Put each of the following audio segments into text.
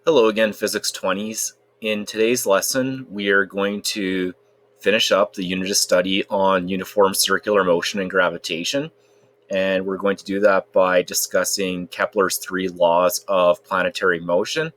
Hello again, Physics 20s. In today's lesson, we are going to finish up the unit of study on uniform circular motion and gravitation. And we're going to do that by discussing Kepler's three laws of planetary motion,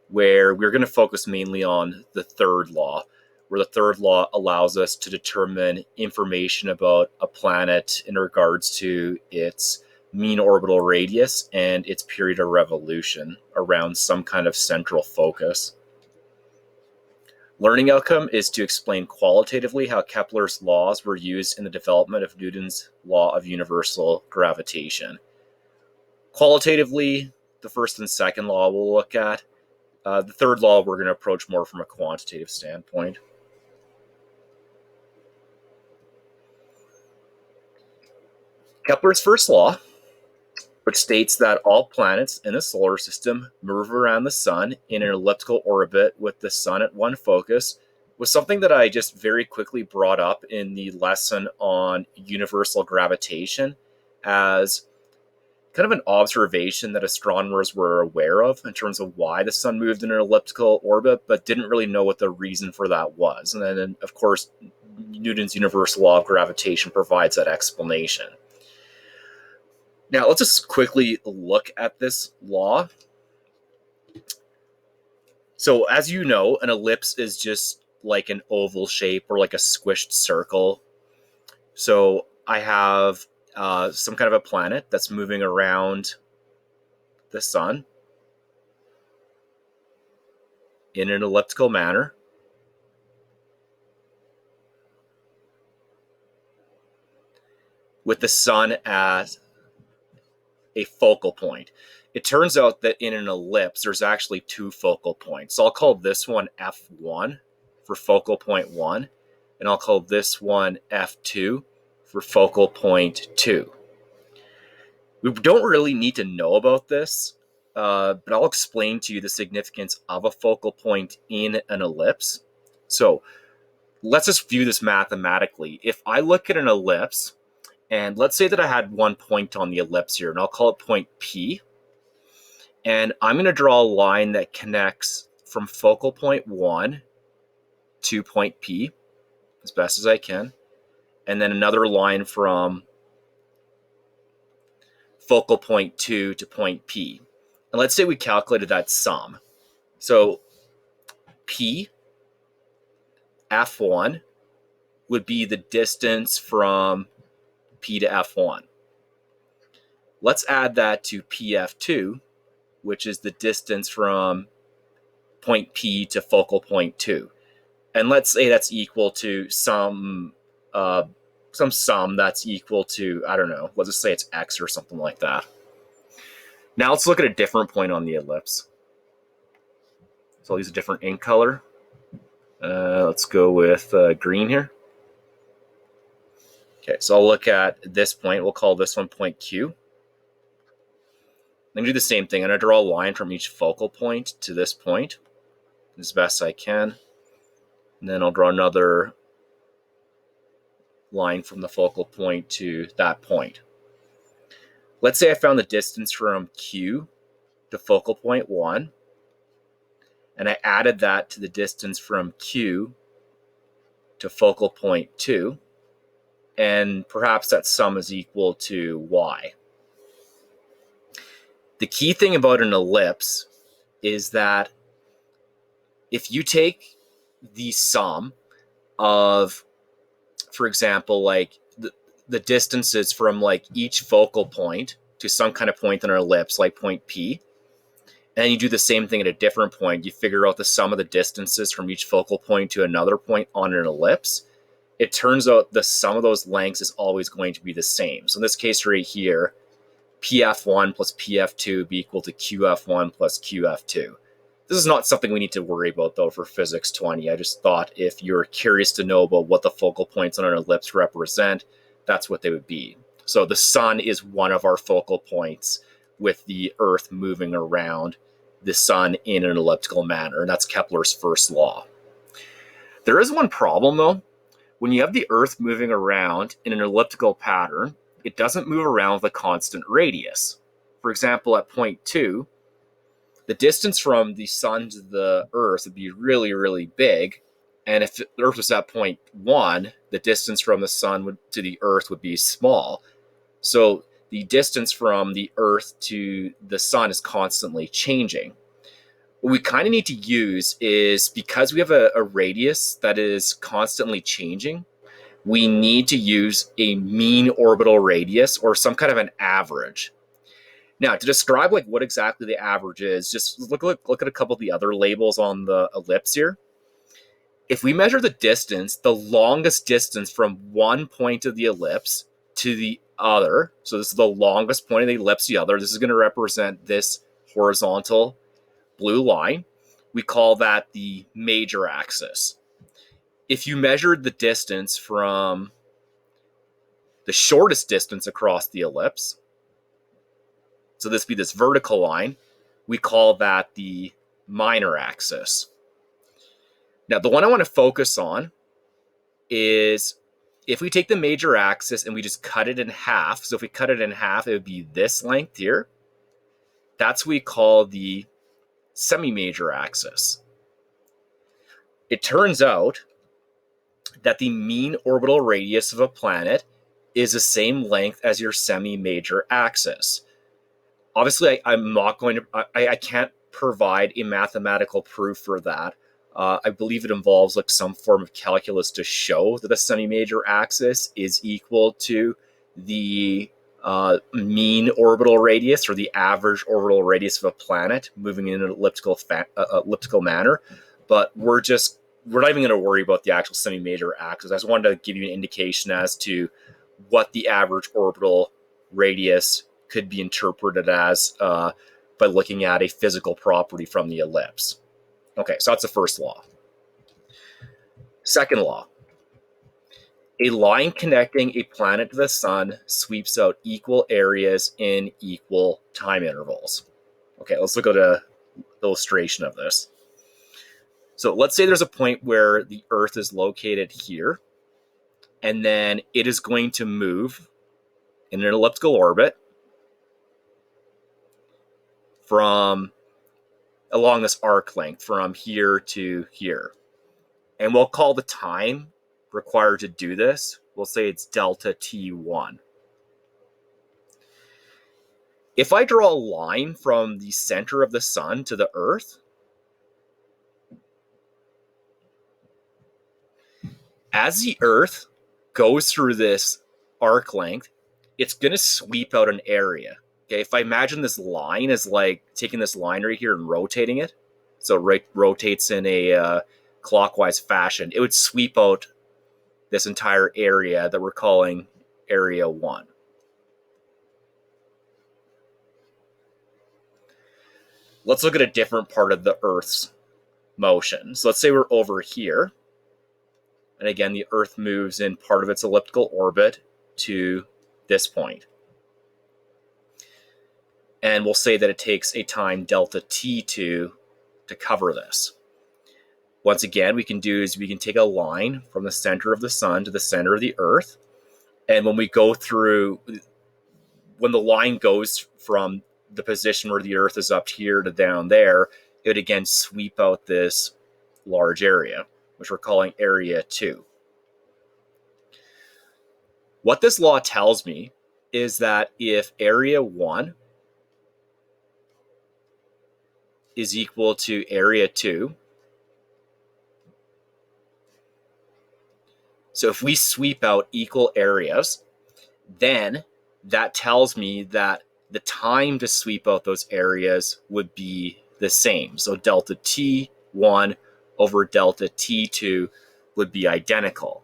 where we're going to focus mainly on the third law, where the third law allows us to determine information about a planet in regards to its mean orbital radius and its period of revolution around some kind of central focus. Learning outcome is to explain qualitatively how Kepler's laws were used in the development of Newton's law of universal gravitation. Qualitatively, the first and second law we'll look at. The third law we're going to approach more from a quantitative standpoint. Kepler's first law, which states that all planets in the solar system move around the sun in an elliptical orbit with the sun at one focus, was something that I just very quickly brought up in the lesson on universal gravitation as kind of an observation that astronomers were aware of in terms of why the sun moved in an elliptical orbit, but didn't really know what the reason for that was. And then, of course, Newton's universal law of gravitation provides that explanation. Now, let's just quickly look at this law. So, as you know, an ellipse is just like an oval shape or like a squished circle. So, I have some kind of a planet that's moving around the sun in an elliptical manner. With the sun at a focal point. It turns out that in an ellipse, there's actually two focal points. So I'll call this one F1 for focal point 1, and I'll call this one F2 for focal point 2. We don't really need to know about this, but I'll explain to you the significance of a focal point in an ellipse. So let's just view this mathematically. If I look at an ellipse, and let's say that I had one point on the ellipse here, and I'll call it point P. And I'm going to draw a line that connects from focal point 1 to point P as best as I can. And then another line from focal point 2 to point P. And let's say we calculated that sum. So P, F1, would be the distance from P to F1. Let's add that to PF2, which is the distance from point P to focal point 2. And let's say that's equal to some sum that's equal to, I don't know, let's just say it's X or something like that. Now let's look at a different point on the ellipse. So I'll use a different ink color. Let's go with green here. Okay, so I'll look at this point. We'll call this one point Q. I'm going to do the same thing. I'm going to draw a line from each focal point to this point as best I can. And then I'll draw another line from the focal point to that point. Let's say I found the distance from Q to focal point 1, and I added that to the distance from Q to focal point 2, and perhaps that sum is equal to Y. The key thing about an ellipse is that if you take the sum of, for example, like the distances from like each focal point to some kind of point on an ellipse, like point P, and then you do the same thing at a different point, you figure out the sum of the distances from each focal point to another point on an ellipse, it turns out the sum of those lengths is always going to be the same. So in this case right here, PF1 plus PF2 would be equal to QF1 plus QF2. This is not something we need to worry about, though, for Physics 20. I just thought if you're curious to know about what the focal points on an ellipse represent, that's what they would be. So the sun is one of our focal points with the Earth moving around the sun in an elliptical manner, and that's Kepler's first law. There is one problem, though. When you have the Earth moving around in an elliptical pattern, it doesn't move around with a constant radius. For example, at point 2, the distance from the sun to the Earth would be really, really big. And if the Earth was at point 1, the distance from the sun to the Earth would be small. So the distance from the Earth to the sun is constantly changing. What we kind of need to use is, because we have a radius that is constantly changing, we need to use a mean orbital radius or some kind of an average. Now, to describe like what exactly the average is, just look at a couple of the other labels on the ellipse here. If we measure the distance, the longest distance from one point of the ellipse to the other, so this is the longest point of the ellipse to the other, this is going to represent this horizontal blue line. We call that the major axis. If you measured the distance from the shortest distance across the ellipse, so this be this vertical line, we call that the minor axis. Now, the one I want to focus on is if we take the major axis and we just cut it in half. So if we cut it in half, it would be this length here. That's what we call the semi-major axis. It turns out that the mean orbital radius of a planet is the same length as your semi-major axis. Obviously, I'm not going to, I can't provide a mathematical proof for that. I believe it involves like some form of calculus to show that the semi-major axis is equal to the mean orbital radius or the average orbital radius of a planet moving in an elliptical manner. But we're not even going to worry about the actual semi-major axis. I just wanted to give you an indication as to what the average orbital radius could be interpreted as by looking at a physical property from the ellipse. Okay, so that's the first law. Second law. A line connecting a planet to the sun sweeps out equal areas in equal time intervals. Okay, let's look at an illustration of this. So let's say there's a point where the Earth is located here, and then it is going to move in an elliptical orbit from along this arc length from here to here. And we'll call the time required to do this, we'll say it's delta T1. If I draw a line from the center of the sun to the Earth, as the Earth goes through this arc length, it's going to sweep out an area. Okay, if I imagine this line as like taking this line right here and rotating it, so it rotates in a clockwise fashion, it would sweep out this entire area that we're calling area 1. Let's look at a different part of the Earth's motion. So let's say we're over here. And again, the Earth moves in part of its elliptical orbit to this point. And we'll say that it takes a time delta T2 to cover this. Once again, we can take a line from the center of the sun to the center of the Earth. And when the line goes from the position where the Earth is up here to down there, it would again sweep out this large area, which we're calling area 2. What this law tells me is that if area 1 is equal to area 2, so if we sweep out equal areas, then that tells me that the time to sweep out those areas would be the same. So delta T1 over delta T2 would be identical.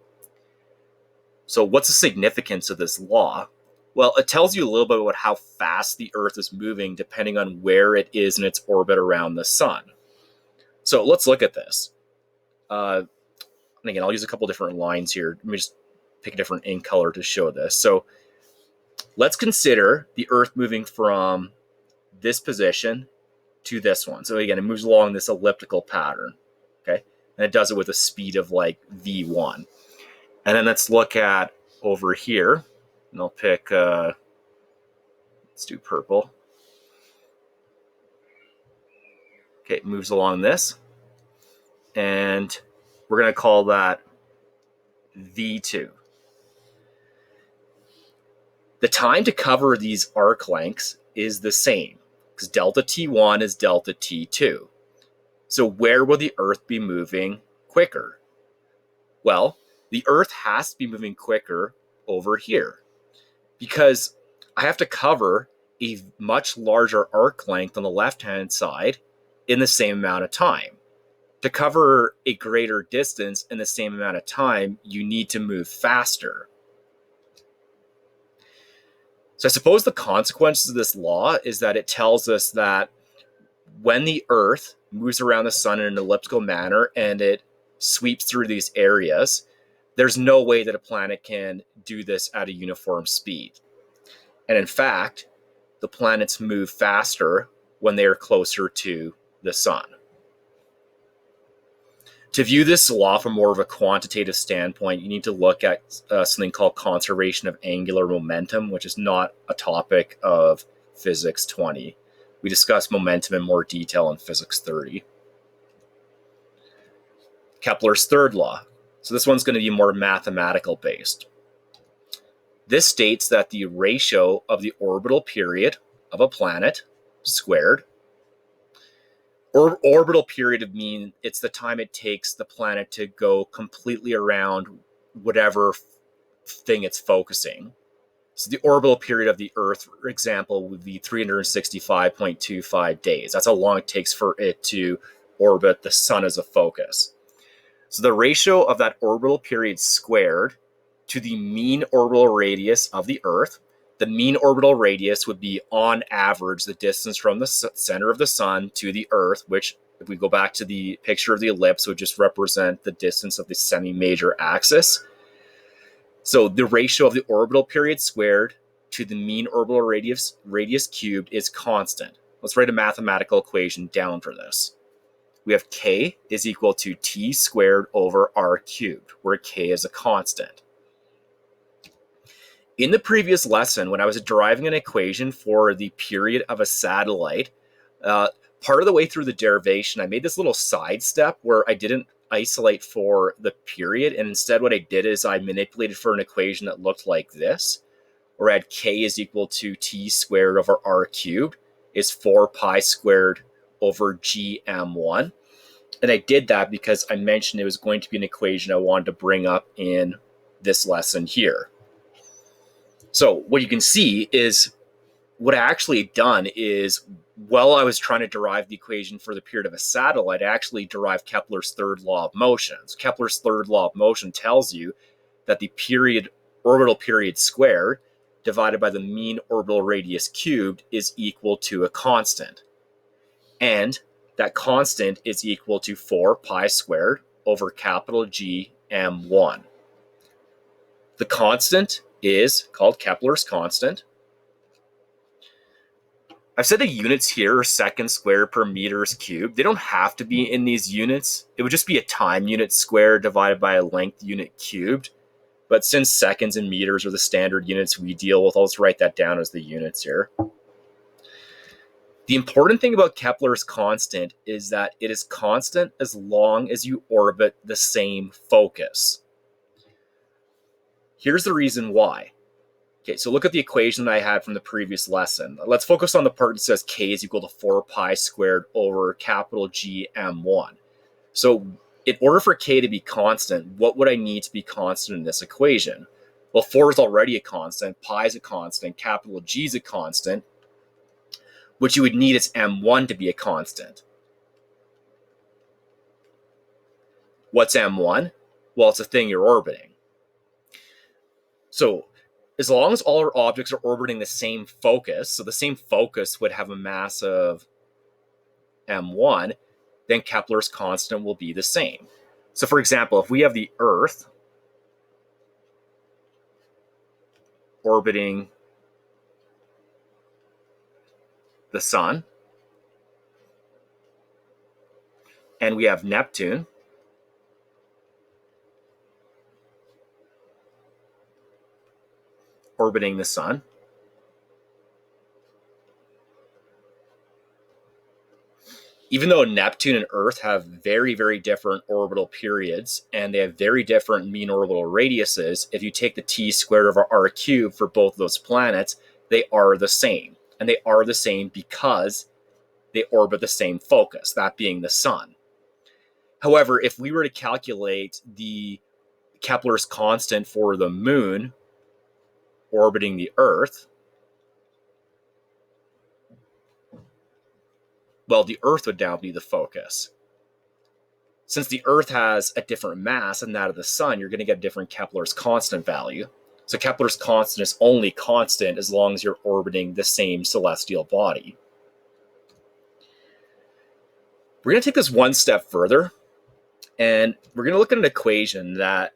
So what's the significance of this law? Well, it tells you a little bit about how fast the Earth is moving depending on where it is in its orbit around the sun. So let's look at this. And again, I'll use a couple different lines here. Let me just pick a different ink color to show this. So let's consider the Earth moving from this position to this one. So again, it moves along this elliptical pattern, okay? And it does it with a speed of like v1. And then let's look at over here, and I'll pick, let's do purple. Okay, it moves along this. And we're going to call that V2. The time to cover these arc lengths is the same, because delta T1 is delta T2. So where will the Earth be moving quicker? Well, the Earth has to be moving quicker over here, because I have to cover a much larger arc length on the left-hand side in the same amount of time. To cover a greater distance in the same amount of time, you need to move faster. So I suppose the consequences of this law is that it tells us that when the Earth moves around the sun in an elliptical manner and it sweeps through these areas, there's no way that a planet can do this at a uniform speed. And in fact, the planets move faster when they are closer to the sun. To view this law from more of a quantitative standpoint, you need to look at something called conservation of angular momentum, which is not a topic of Physics 20. We discuss momentum in more detail in Physics 30. Kepler's third law. So this one's going to be more mathematical based. This states that the ratio of the orbital period of a planet squared, or orbital period would mean it's the time it takes the planet to go completely around whatever thing it's focusing. So the orbital period of the Earth, for example, would be 365.25 days. That's how long it takes for it to orbit the sun as a focus. So the ratio of that orbital period squared to the mean orbital radius of the Earth. The mean orbital radius would be, on average, the distance from the center of the sun to the Earth, which, if we go back to the picture of the ellipse, would just represent the distance of the semi-major axis. So the ratio of the orbital period squared to the mean orbital radius cubed is constant. Let's write a mathematical equation down for this. We have k is equal to t squared over r cubed, where k is a constant. In the previous lesson, when I was deriving an equation for the period of a satellite, part of the way through the derivation, I made this little side step where I didn't isolate for the period, and instead what I did is I manipulated for an equation that looked like this, where I had k is equal to t squared over r cubed is 4 pi squared over gm1. And I did that because I mentioned it was going to be an equation I wanted to bring up in this lesson here. So what you can see is what I actually done is, while I was trying to derive the equation for the period of a satellite, I actually derived Kepler's third law of motion. So Kepler's third law of motion tells you that the orbital period squared divided by the mean orbital radius cubed is equal to a constant. And that constant is equal to 4 pi squared over capital G m1. The constant is called Kepler's constant. I've said the units here are seconds squared per meters cubed. They don't have to be in these units. It would just be a time unit squared divided by a length unit cubed. But since seconds and meters are the standard units we deal with, I'll just write that down as the units here. The important thing about Kepler's constant is that it is constant as long as you orbit the same focus. Here's the reason why. Okay, so look at the equation that I had from the previous lesson. Let's focus on the part that says k is equal to 4 pi squared over capital G m1. So in order for k to be constant, what would I need to be constant in this equation? Well, 4 is already a constant, pi is a constant, capital G is a constant. What you would need is m1 to be a constant. What's m1? Well, it's a thing you're orbiting. So as long as all our objects are orbiting the same focus, so the same focus would have a mass of m1, then Kepler's constant will be the same. So for example, if we have the Earth orbiting the Sun, and we have Neptune orbiting the Sun, Even though Neptune and Earth have very, very different orbital periods and they have very different mean orbital radiuses, if you take the t squared over r cubed for both of those planets, they are the same. And they are the same because they orbit the same focus, that being the sun. However, if we were to calculate the Kepler's constant for the moon orbiting the Earth, well, the Earth would now be the focus. Since the Earth has a different mass than that of the sun, you're going to get a different Kepler's constant value. So Kepler's constant is only constant as long as you're orbiting the same celestial body. We're going to take this one step further, and we're going to look at an equation that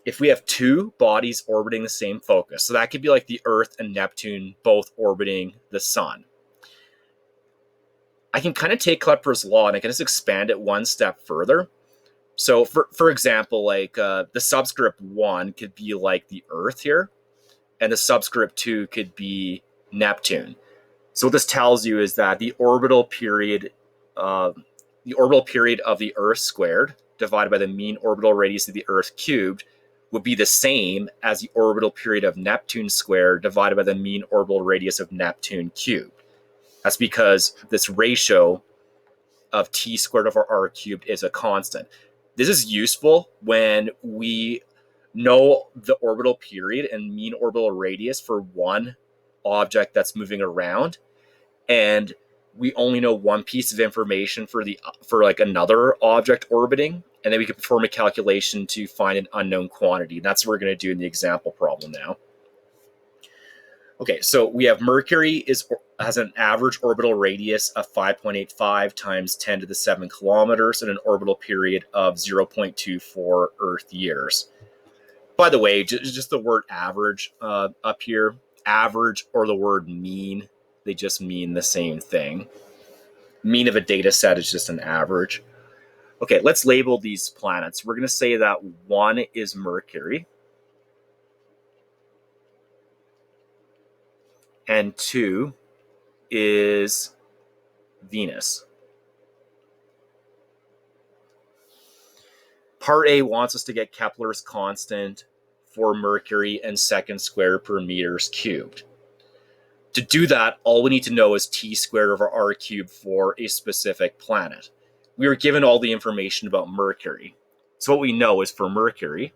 if we have two bodies orbiting the same focus, so that could be like the Earth and Neptune both orbiting the sun, I can kind of take Keplers law and I can just expand it one step further. So for example, like the subscript 1 could be like the Earth here, and the subscript 2 could be Neptune. So what this tells you is that the orbital period of the Earth squared divided by the mean orbital radius of the Earth cubed would be the same as the orbital period of Neptune squared divided by the mean orbital radius of Neptune cubed. That's because this ratio of t squared over r cubed is a constant. This is useful when we know the orbital period and mean orbital radius for one object that's moving around, and we only know one piece of information for like another object orbiting, and then we can perform a calculation to find an unknown quantity. That's what we're going to do in the example problem now. Okay, so we have Mercury has an average orbital radius of 5.85 times 10 to the 7 kilometers and an orbital period of 0.24 Earth years. By the way, just the word average up here, average or the word mean, they just mean the same thing. Mean of a data set is just an average. Okay, let's label these planets. We're going to say that 1 is Mercury, and 2 is Venus. Part A wants us to get Kepler's constant for Mercury and second squared per meters cubed. To do that, all we need to know is t squared over r cubed for a specific planet. We were given all the information about Mercury. So what we know is for Mercury,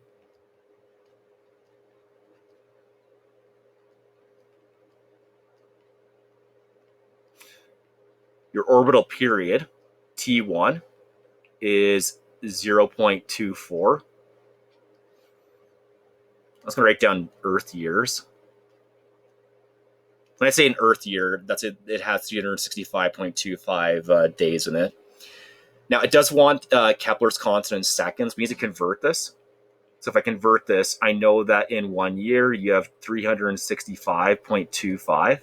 your orbital period, T1, is 0.24. I was going to write down Earth years. When I say an Earth year, that's it. It has 365.25 days in it. Now, it does want Kepler's constant in seconds. We need to convert this. So if I convert this, I know that in 1 year, you have 365.25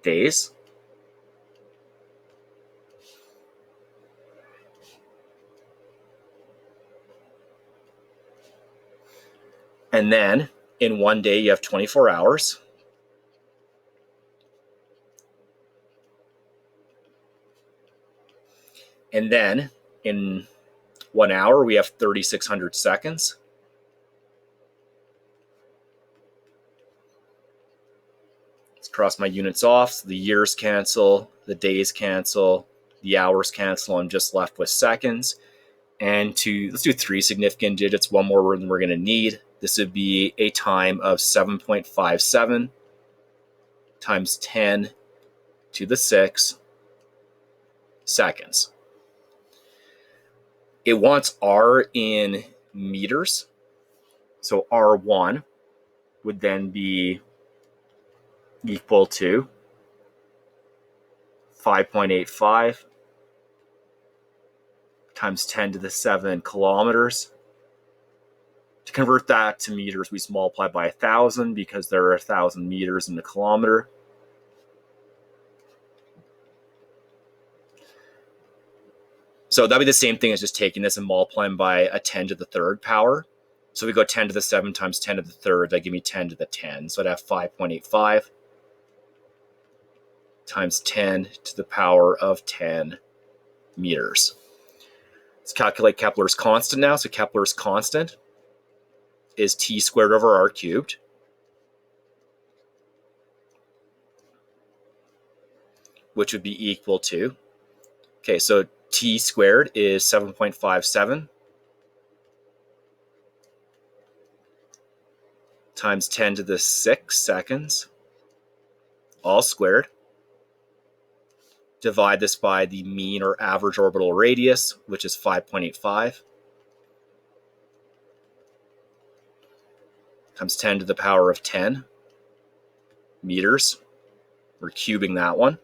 days. And then in 1 day, you have 24 hours. And then in 1 hour, we have 3,600 seconds. Let's cross my units off. So the years cancel, the days cancel, the hours cancel. I'm just left with seconds. And let's do 3 significant digits, one more than we're going to need. This would be a time of 7.57 times 10 to the 6 seconds. It wants R in meters. So R1 would then be equal to 5.85 times 10 to the 7 kilometers. To convert that to meters, we multiply by 1,000 because there are 1,000 meters in a kilometer. So that'd be the same thing as just taking this and multiplying by a 10 to the third power. So we go 10 to the 7 times 10 to the third, that give me 10 to the 10. So I'd have 5.85. times 10 to the power of 10 meters. Let's calculate Kepler's constant now. So Kepler's constant is t squared over r cubed, which would be equal to, okay, so t squared is 7.57 times 10 to the 6 seconds, all squared. Divide this by the mean or average orbital radius, which is 5.85, times 10 to the power of 10 meters. We're cubing that one.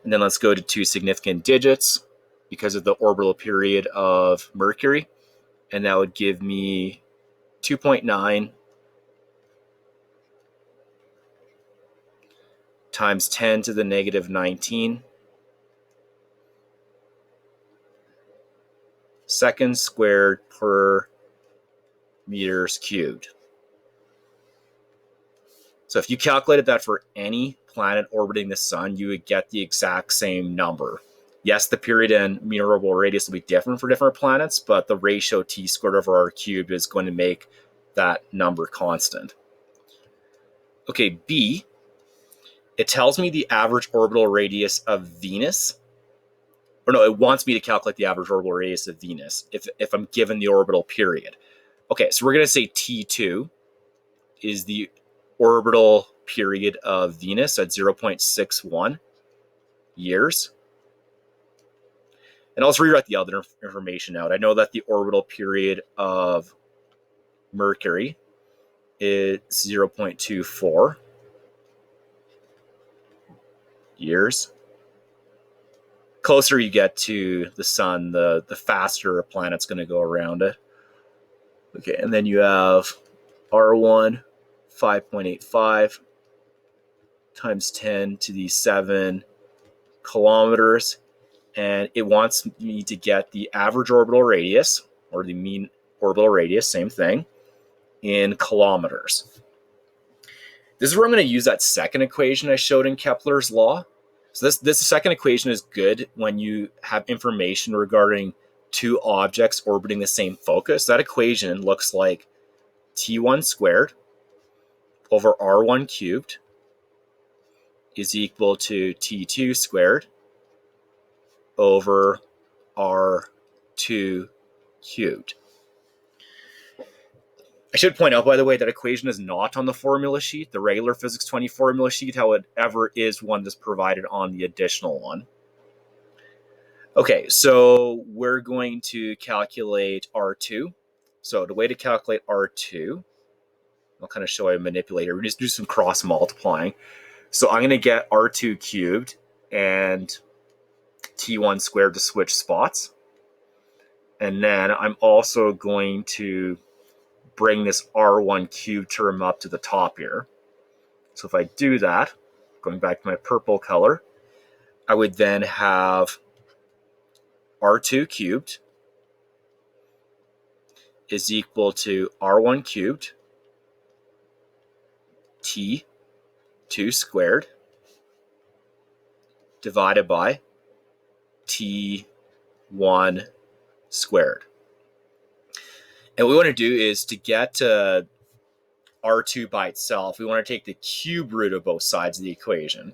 And then let's go to two significant digits because of the orbital period of Mercury. And that would give me 2.9 times 10 to the negative 19 seconds squared per meters cubed. So if you calculated that for any planet orbiting the sun, you would get the exact same number. Yes, the period and mean orbital radius will be different for different planets, but the ratio t squared over r cubed is going to make that number constant. Okay, B, it tells me the average orbital radius of Venus. Or no, it wants me to calculate the average orbital radius of Venus if I'm given the orbital period. Okay, so we're going to say T2 is the orbital period of Venus at 0.61 years. And I'll just rewrite the other information out. I know that the orbital period of Mercury is 0.24 years. Closer you get to the sun, the faster a planet's going to go around it. Okay, and then you have R1, 5.85 times 10 to the 7 kilometers. And it wants me to get the average orbital radius, or the mean orbital radius, same thing, in kilometers. This is where I'm going to use that second equation I showed in Kepler's Law. So this second equation is good when you have information regarding two objects orbiting the same focus. That equation looks like T1 squared over R1 cubed is equal to T2 squared over R2 cubed. I should point out, by the way, that equation is not on the formula sheet, the regular Physics 20 formula sheet, however, is one that's provided on the additional one. Okay, so we're going to calculate R2. So the way to calculate R2, I'll kind of show you a manipulator. We just do some cross multiplying. So I'm going to get R2 cubed and T1 squared to switch spots. And then I'm also going to bring this R1 cubed term up to the top here. So if I do that, going back to my purple color, I would then have R2 cubed is equal to R1 cubed T2 squared divided by T1 squared. And what we want to do is to get R2 by itself, we want to take the cube root of both sides of the equation.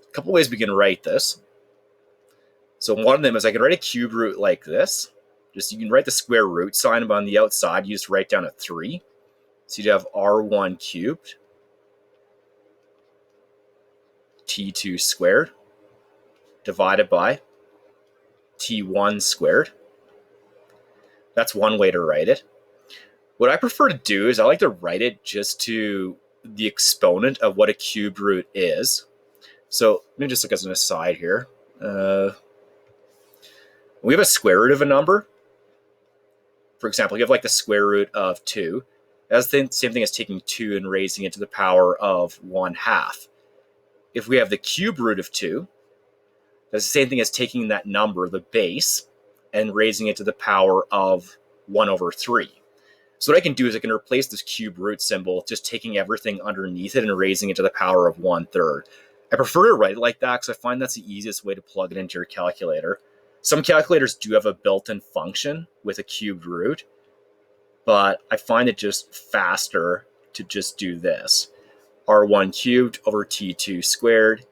A couple ways we can write this. So one of them is I can write a cube root like this. Just you can write the square root sign, but on the outside you just write down a 3. So you'd have R1 cubed T2 squared divided by T1 squared. That's one way to write it. What I prefer to do is I like to write it just to the exponent of what a cube root is. So let me just look as an aside here. We have a square root of a number. For example, you have like the square root of 2. That's the same thing as taking 2 and raising it to the power of 1/2. If we have the cube root of 2, that's the same thing as taking that number, the base, and raising it to the power of 1/3. So what I can do is I can replace this cube root symbol, just taking everything underneath it and raising it to the power of 1/3. I prefer to write it like that because I find that's the easiest way to plug it into your calculator. Some calculators do have a built-in function with a cubed root, but I find it just faster to just do this. R1 cubed over T2 squared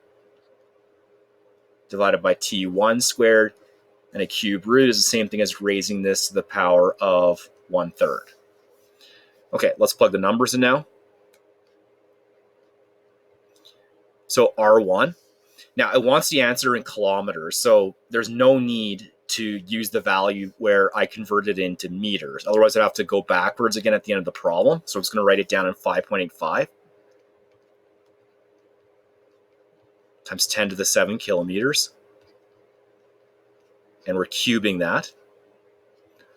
divided by T1 squared, and a cube root is the same thing as raising this to the power of 1/3. Okay, let's plug the numbers in now. So R1, now it wants the answer in kilometers, so there's no need to use the value where I converted it into meters. Otherwise, I'd have to go backwards again at the end of the problem. So I'm just going to write it down in 5.85 times 10 to the 7 kilometers. And we're cubing that.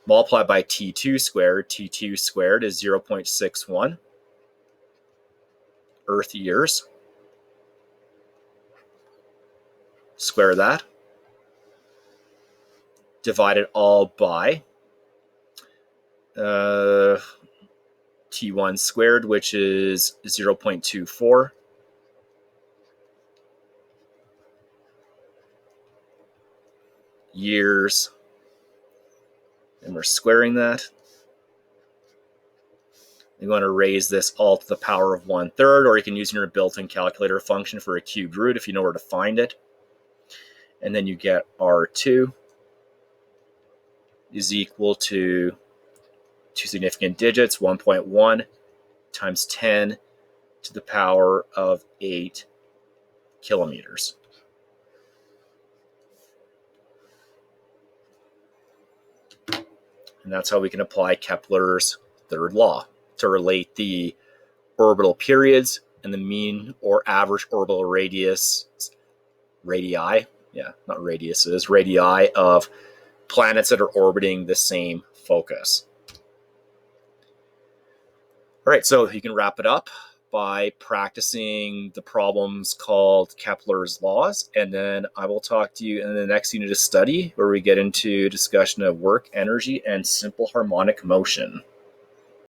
Multiply by T2 squared. T2 squared is 0.61 Earth years. Square that. Divide it all by T1 squared, which is 0.24. Years. And we're squaring that. You're going to raise this all to the power of 1/3, or you can use your built-in calculator function for a cubed root if you know where to find it. And then you get R2 is equal to two significant digits, 1.1 times 10 to the power of 8 kilometers. And that's how we can apply Kepler's third law to relate the orbital periods and the mean or average orbital radii of planets that are orbiting the same focus. All right, so you can wrap it up by practicing the problems called Kepler's laws, and then I will talk to you in the next unit of study where we get into discussion of work, energy, and simple harmonic motion.